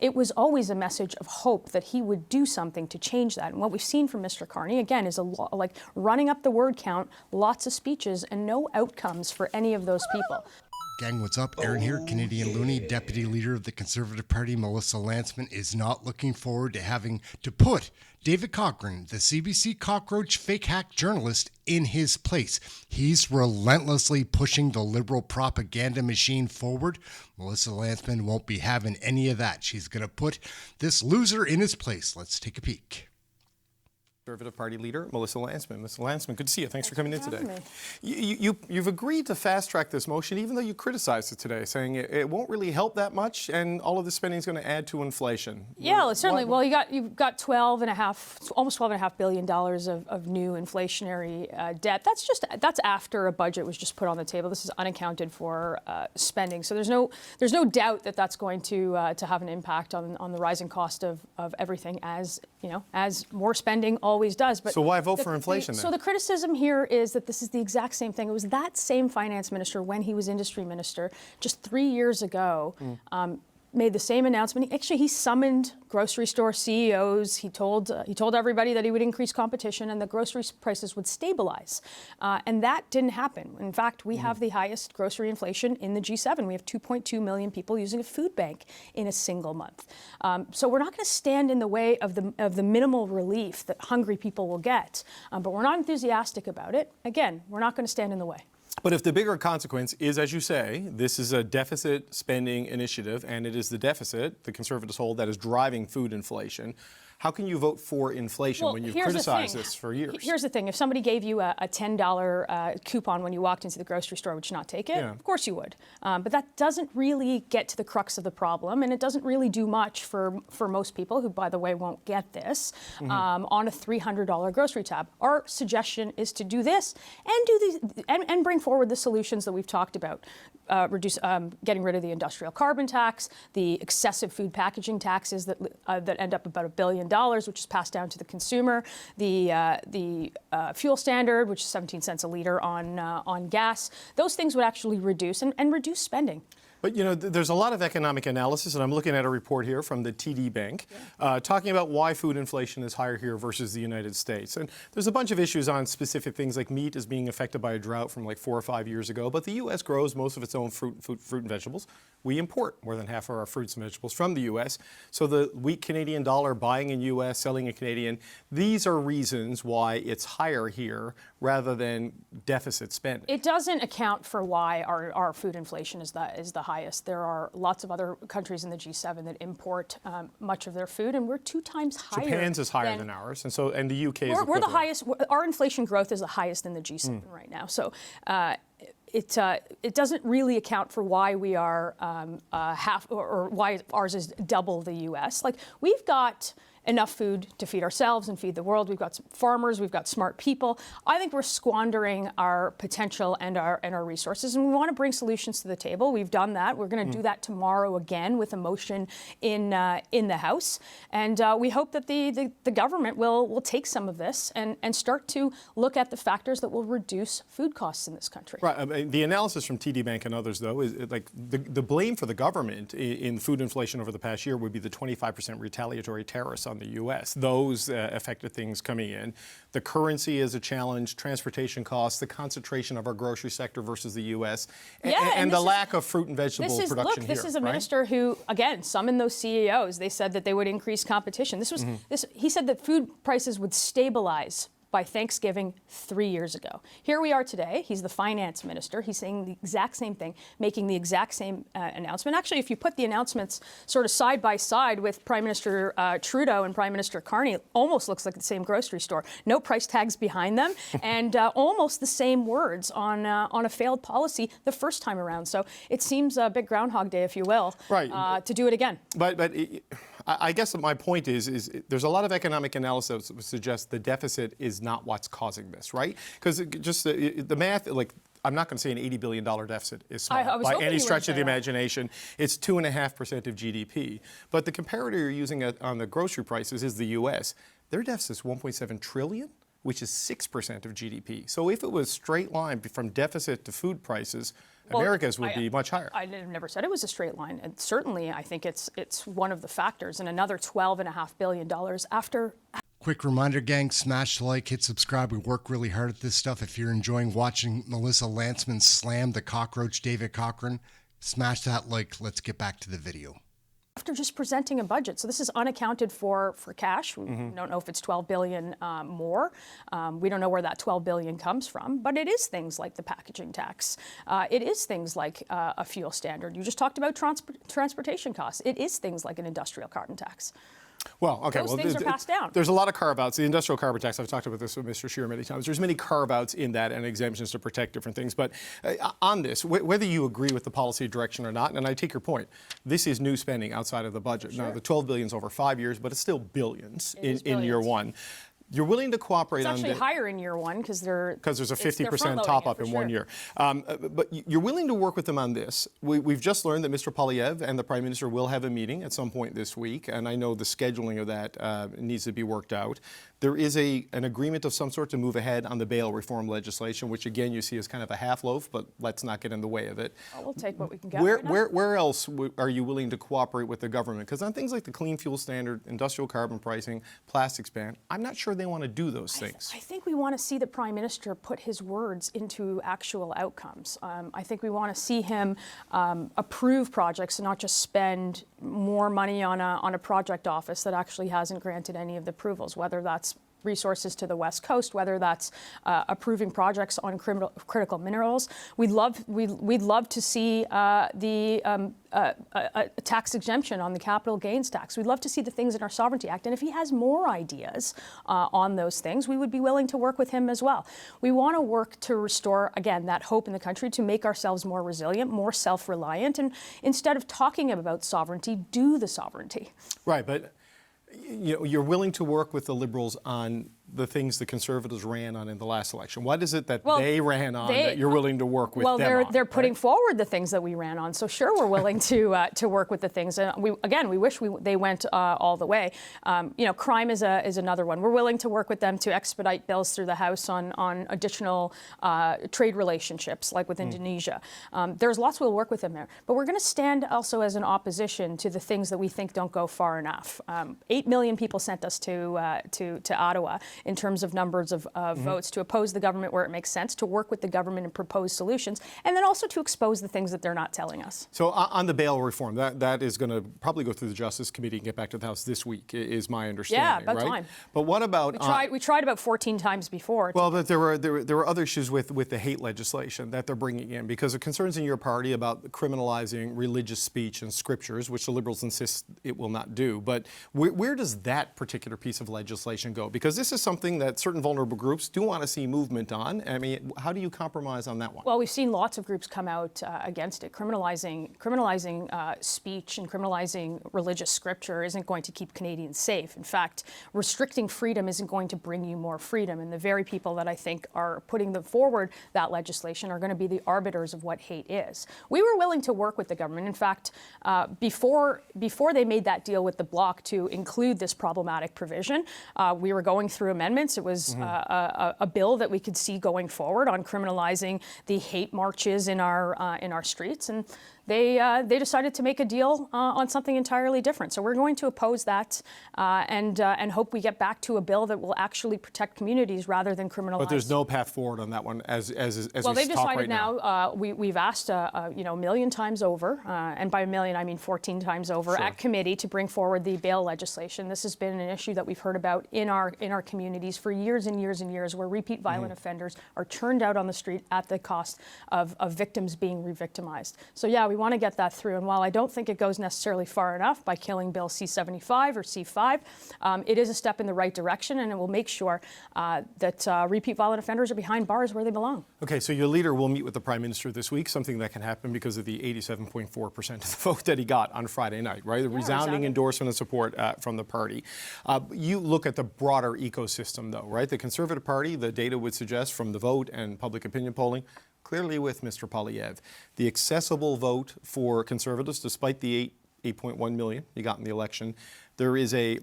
it was always a message of hope that he would do something to change that. And what we've seen from Mr. Carney, again, is like running up the word count, lots of speeches, and no outcomes for any of those people. Gang, what's up? Aaron here, Canadian Looney, Deputy Leader of the Conservative Party. Melissa Lantsman is not looking forward to having to put David Cochrane, the CBC cockroach fake hack journalist, in his place. He's relentlessly pushing the liberal propaganda machine forward. Melissa Lantsman won't be having any of that. She's going to put this loser in his place. Let's take a peek. Conservative Party Leader, Melissa Lantsman. Ms. Lantsman, good to see you. Thanks for coming in today. You've agreed to fast-track this motion, even though you criticized it today, saying it won't really help that much, and all of the spending is going to add to inflation. Yeah, well, certainly. Well, you've got almost $12.5 billion of new inflationary debt. That's after a budget was just put on the table. This is unaccounted for spending. So there's no doubt that that's going to have an impact on the rising cost of everything, as more spending always does. But so why vote for inflation then? So the criticism here is that this is the exact same thing. It was that same finance minister when he was industry minister just 3 years ago, made the same announcement. He summoned grocery store CEOs. He told everybody that he would increase competition and the grocery prices would stabilize. And that didn't happen. In fact, we have the highest grocery inflation in the G7. We have 2.2 million people using a food bank in a single month. So we're not going to stand in the way of the minimal relief that hungry people will get. But we're not enthusiastic about it. Again, we're not going to stand in the way. But if the bigger consequence is, as you say, this is a deficit spending initiative, and it is the deficit, the Conservatives hold, that is driving food inflation, how can you vote for inflation when you've criticized this for years? Here's the thing. If somebody gave you a $10 coupon when you walked into the grocery store, would you not take it? Yeah. Of course you would. But that doesn't really get to the crux of the problem, and it doesn't really do much for most people, who, by the way, won't get this, on a $300 grocery tab. Our suggestion is to do this and bring forward the solutions that we've talked about. Getting rid of the industrial carbon tax, the excessive food packaging taxes that end up about $1 billion, which is passed down to the consumer, the fuel standard, which is 17 cents a liter on gas. Those things would actually reduce and reduce spending. But, there's a lot of economic analysis, and I'm looking at a report here from the TD Bank talking about why food inflation is higher here versus the United States. And there's a bunch of issues on specific things, like meat is being affected by a drought from like 4 or 5 years ago. But the U.S. grows most of its own fruit and vegetables. We import more than half of our fruits and vegetables from the U.S. So the weak Canadian dollar, buying in U.S., selling in Canadian, these are reasons why it's higher here rather than deficit spending. It doesn't account for why our food inflation is the highest. There are lots of other countries in the G7 that import much of their food, and we're 2 times higher. Japan's is higher than ours, and the UK is we're the highest. Our inflation growth is the highest in the G7 right now. So. It doesn't really account for why we are half, or why ours is double the U.S. Like, we've got enough food to feed ourselves and feed the world. We've got some farmers, we've got smart people. I think we're squandering our potential and our resources, and we want to bring solutions to the table. We've done that. We're going to do that tomorrow again with a motion in the House, and we hope that the government will take some of this and start to look at the factors that will reduce food costs in this country. Right. I mean, the analysis from TD Bank and others, though, is like the blame for the government in food inflation over the past year would be the 25% retaliatory tariffs on the U.S. Those affected things coming in. The currency is a challenge, transportation costs, the concentration of our grocery sector versus the U.S., and the lack of fruit and vegetable production here. This is a minister who, again, summoned those CEOs. They said that they would increase competition. He said that food prices would stabilize by Thanksgiving 3 years ago. Here we are today. He's the finance minister. He's saying the exact same thing, making the exact same announcement. Actually, if you put the announcements sort of side by side with Prime Minister Trudeau and Prime Minister Carney, it almost looks like the same grocery store. No price tags behind them, and almost the same words on a failed policy the first time around. So it seems a big Groundhog Day, if you will, to do it again. But I guess my point is there's a lot of economic analysis that suggests the deficit is not what's causing this, right? Because just the math, like, I'm not going to say an $80 billion deficit is small by any stretch of the imagination. It's 2.5% of GDP. But the comparator you're using on the grocery prices is the U.S. Their deficit is $1.7 trillion, which is 6% of GDP. So if it was straight line from deficit to food prices, America's would be much higher. I never said it was a straight line. And certainly, I think it's one of the factors. And another $12.5 billion after. Quick reminder, gang, smash the like, hit subscribe. We work really hard at this stuff. If you're enjoying watching Melissa Lantsman slam the cockroach David Cochrane, smash that like. Let's get back to the video. After just presenting a budget. So this is unaccounted for cash. We don't know if it's $12 billion more. We don't know where that $12 billion comes from, but it is things like the packaging tax. It is things like a fuel standard. You just talked about transportation costs. It is things like an industrial carbon tax. Well, okay. Those things are passed down. There's a lot of carve-outs. The industrial carbon tax, I've talked about this with Mr. Scheer many times. There's many carve-outs in that and exemptions to protect different things. But on this, whether you agree with the policy direction or not, and I take your point, this is new spending outside of the budget. Sure. Now, the $12 billion is over 5 years, but it's still billions in year one. You're willing to cooperate on that. It's actually higher in year one because there's a 50% top up in 1 year. But you're willing to work with them on this. We've just learned that Mr. Poilievre and the Prime Minister will have a meeting at some point this week, and I know the scheduling of that needs to be worked out. There is an agreement of some sort to move ahead on the bail reform legislation, which again you see as kind of a half loaf, but let's not get in the way of it. Oh, we'll take what we can get. Where else are you willing to cooperate with the government? Because on things like the clean fuel standard, industrial carbon pricing, plastics ban, I'm not sure they want to do those things. I think we want to see the Prime Minister put his words into actual outcomes. I think we want to see him approve projects and not just spend more money on a project office that actually hasn't granted any of the approvals, whether that's resources to the West Coast, whether that's approving projects on critical minerals. We'd love to see a tax exemption on the capital gains tax. We'd love to see the things in our Sovereignty Act. And if he has more ideas on those things, we would be willing to work with him as well. We want to work to restore, again, that hope in the country, to make ourselves more resilient, more self-reliant, and instead of talking about sovereignty, do the sovereignty. Right, but you're willing to work with the Liberals on the things the Conservatives ran on in the last election. What is it that they ran on that you're willing to work with them on? They're putting forward the things that we ran on. So sure, we're willing to work with the things. And we wish they went all the way. Crime is another one. We're willing to work with them to expedite bills through the House on additional trade relationships, like with Indonesia. There's lots we'll work with them there. But we're going to stand also as an opposition to the things that we think don't go far enough. 8 million people sent us to Ottawa in terms of numbers of votes, to oppose the government where it makes sense, to work with the government and propose solutions, and then also to expose the things that they're not telling us. So on the bail reform, that is going to probably go through the Justice Committee and get back to the House this week, is my understanding. Yeah, about right? time. But what about... We tried about 14 times before. Well, but there were other issues with the hate legislation that they're bringing in, because of concerns in your party about criminalizing religious speech and scriptures, which the Liberals insist it will not do. But where does that particular piece of legislation go? Because this is something that certain vulnerable groups do want to see movement on. I mean, how do you compromise on that one? Well, we've seen lots of groups come out against it. Criminalizing speech and criminalizing religious scripture isn't going to keep Canadians safe. In fact, restricting freedom isn't going to bring you more freedom. And the very people that I think are putting forward that legislation are going to be the arbiters of what hate is. We were willing to work with the government. In fact, before they made that deal with the Bloc to include this problematic provision, we were going through amendments. It was a bill that we could see going forward on criminalizing the hate marches in our streets, and they decided to make a deal on something entirely different. So we're going to oppose that and hope we get back to a bill that will actually protect communities rather than criminalize. But there's no path forward on that one as well, they've decided right now. We've asked a million times over, and by a million I mean 14 times over, at committee to bring forward the bail legislation. This has been an issue that we've heard about in our communities for years and years and years, where repeat violent offenders are churned out on the street at the cost of victims being re-victimized. So yeah, we want to get that through. And while I don't think it goes necessarily far enough by killing Bill C-75 or C-5, it is a step in the right direction, and it will make sure that repeat violent offenders are behind bars where they belong. Okay, so your leader will meet with the Prime Minister this week, something that can happen because of the 87.4% of the vote that he got on Friday night, right? The resounding endorsement and support from the party. You look at the broader ecosystem, though, right? The Conservative Party, the data would suggest from the vote and public opinion polling, clearly with Mr. Poilievre. The accessible vote for Conservatives, despite the 8.1 million he got in the election. There is a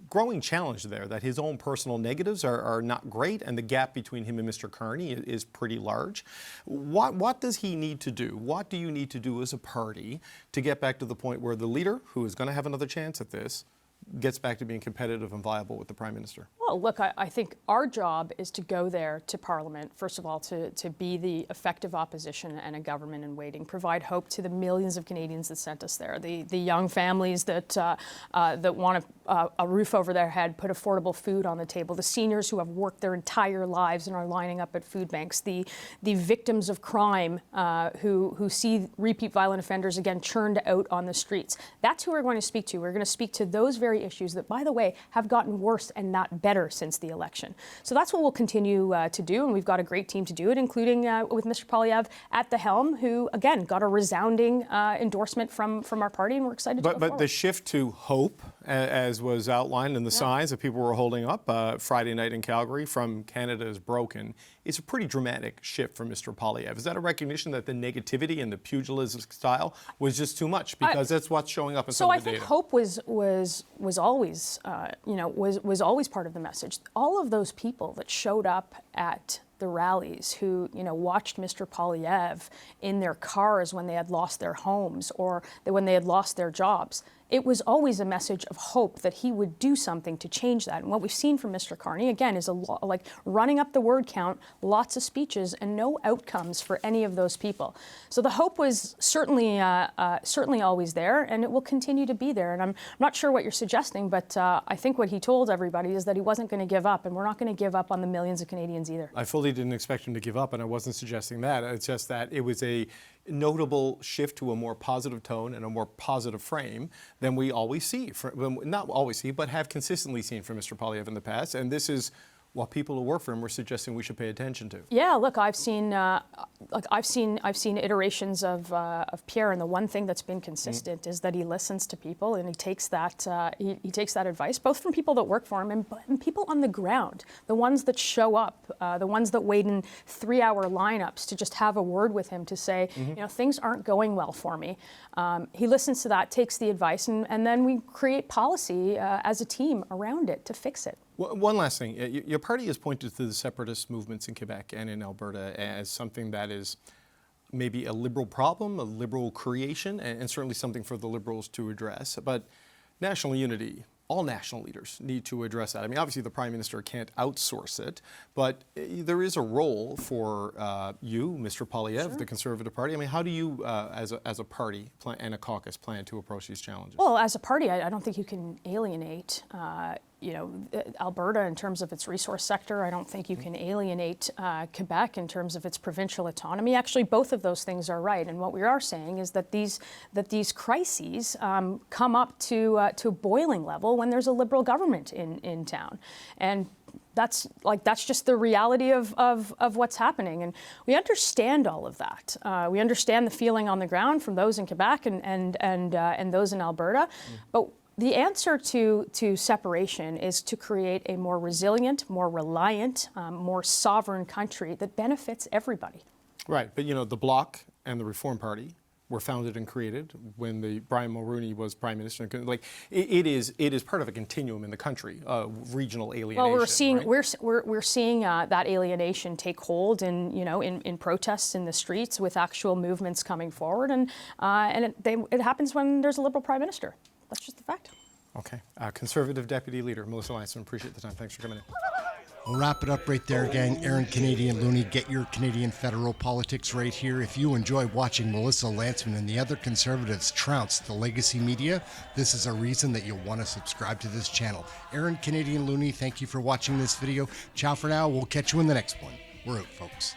growing challenge there that his own personal negatives are not great, and the gap between him and Mr. Carney is pretty large. What does he need to do? What do you need to do as a party to get back to the point where the leader, who is going to have another chance at this, gets back to being competitive and viable with the Prime Minister? Well, look, I think our job is to go there to Parliament, first of all, to be the effective opposition and a government in waiting, provide hope to the millions of Canadians that sent us there, the young families that want a roof over their head, put affordable food on the table, the seniors who have worked their entire lives and are lining up at food banks, the victims of crime who see repeat violent offenders again churned out on the streets. That's who we're going to speak to. We're going to speak to those very issues that, by the way, have gotten worse and not better since the election. So that's what we'll continue to do, and we've got a great team to do it, including with Mr. Poilievre at the helm, who, again, got a resounding endorsement from our party, and we're excited to go forward. But the shift to hope, as was outlined in the signs that people were holding up Friday night in Calgary, from Canada is broken, is a pretty dramatic shift from Mr. Poilievre. Is that a recognition that the negativity and the pugilism style was just too much? Because that's what's showing up in some of the data. So I think hope was always, was always part of the message. All of those people that showed up at the rallies who, watched Mr. Poilievre in their cars when they had lost their homes or when they had lost their jobs, it was always a message of hope that he would do something to change that. And what we've seen from Mr. Carney, again, is like running up the word count, lots of speeches, and no outcomes for any of those people. So the hope was certainly always there, and it will continue to be there. And I'm not sure what you're suggesting, but I think what he told everybody is that he wasn't going to give up, and we're not going to give up on the millions of Canadians either. I fully didn't expect him to give up, and I wasn't suggesting that. It's just that it was a notable shift to a more positive tone and a more positive frame than we always see, not always see, but have consistently seen from Mr. Poilievre in the past. And this is what people who work for him were suggesting we should pay attention to. Yeah, look, I've seen iterations of Pierre, and the one thing that's been consistent is that he listens to people, and he takes that advice, both from people that work for him and people on the ground, the ones that show up, the ones that wait in 3-hour lineups to just have a word with him to say, things aren't going well for me. He listens to that, takes the advice, and then we create policy as a team around it to fix it. One last thing. Your party has pointed to the separatist movements in Quebec and in Alberta as something that is maybe a Liberal problem, a Liberal creation, and certainly something for the Liberals to address. But national unity, all national leaders need to address that. I mean, obviously the Prime Minister can't outsource it, but there is a role for you, Mr. Poilievre, the Conservative Party. I mean, how do you, as a party and a caucus, plan to approach these challenges? Well, as a party, I don't think you can alienate Alberta in terms of its resource sector. I don't think you can alienate Quebec in terms of its provincial autonomy. Actually, both of those things are right. And what we are saying is that these crises come up to a boiling level when there's a Liberal government in town. And that's just the reality of what's happening. And we understand all of that. We understand the feeling on the ground from those in Quebec and those in Alberta. But the answer to separation is to create a more resilient, more reliant, more sovereign country that benefits everybody. Right, but the Bloc and the Reform Party were founded and created when Brian Mulroney was Prime Minister. Like it is part of a continuum in the country, regional alienation. Well, we're right? seeing that alienation take hold in protests in the streets with actual movements coming forward, and it happens when there's a Liberal Prime Minister. That's just the fact. Okay. Conservative Deputy Leader, Melissa Lantsman, appreciate the time. Thanks for coming in. We'll wrap it up right there, gang. Aaron Canadian Looney, get your Canadian federal politics right here. If you enjoy watching Melissa Lantsman and the other Conservatives trounce the legacy media, this is a reason that you'll want to subscribe to this channel. Aaron Canadian Looney, thank you for watching this video. Ciao for now. We'll catch you in the next one. We're out, folks.